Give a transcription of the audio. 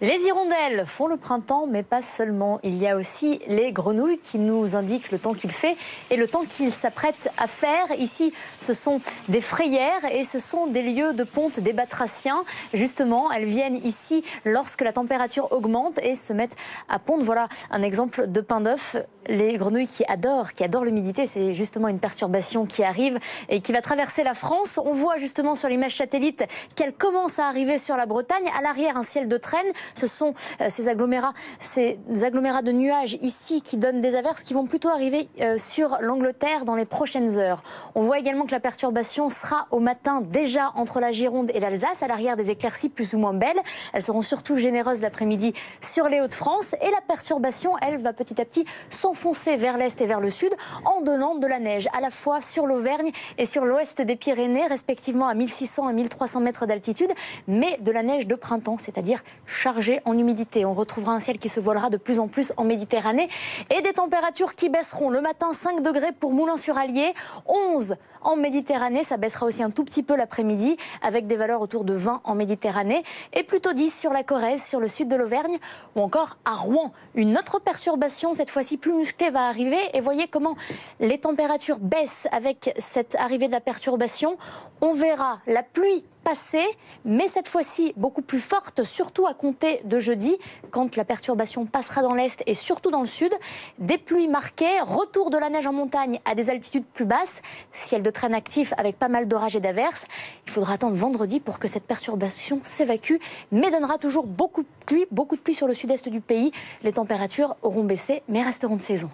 Les hirondelles font le printemps, mais pas seulement. Il y a aussi les grenouilles qui nous indiquent le temps qu'il fait et le temps qu'ils s'apprêtent à faire. Ici, ce sont des frayères et ce sont des lieux de ponte des batraciens. Justement, elles viennent ici lorsque la température augmente et se mettent à pondre. Voilà un exemple de pain d'œuf. Les grenouilles qui adorent l'humidité, c'est justement une perturbation qui arrive et qui va traverser la France. On voit justement sur l'image satellite qu'elle commence à arriver sur la Bretagne. À l'arrière, un ciel de traîne. Ce sont ces agglomérats de nuages ici qui donnent des averses qui vont plutôt arriver sur l'Angleterre dans les prochaines heures. On voit également que la perturbation sera au matin déjà entre la Gironde et l'Alsace. À l'arrière, des éclaircies plus ou moins belles. Elles seront surtout généreuses l'après-midi sur les Hauts-de-France. Et la perturbation, elle, va petit à petit s'enfoncer vers l'est et vers le sud en donnant de la neige à la fois sur l'Auvergne et sur l'ouest des Pyrénées, respectivement à 1600 et 1300 mètres d'altitude, mais de la neige de printemps, c'est-à-dire chargée en humidité. On retrouvera un ciel qui se voilera de plus en plus en Méditerranée et des températures qui baisseront. Le matin, 5 degrés pour Moulins-sur-Allier, 11 en Méditerranée. Ça baissera aussi un tout petit peu l'après-midi avec des valeurs autour de 20 en Méditerranée et plutôt 10 sur la Corrèze, sur le sud de l'Auvergne ou encore à Rouen. Une autre perturbation, cette fois-ci plus musclée, va arriver et voyez comment les températures baissent avec cette arrivée de la perturbation. On verra la pluie passer, mais cette fois-ci beaucoup plus forte, surtout à compter de jeudi, quand la perturbation passera dans l'est et surtout dans le sud. Des pluies marquées, retour de la neige en montagne à des altitudes plus basses, ciel de traîne actif avec pas mal d'orages et d'averses. Il faudra attendre vendredi pour que cette perturbation s'évacue, mais donnera toujours beaucoup de pluie sur le sud-est du pays. Les températures auront baissé, mais resteront de saison.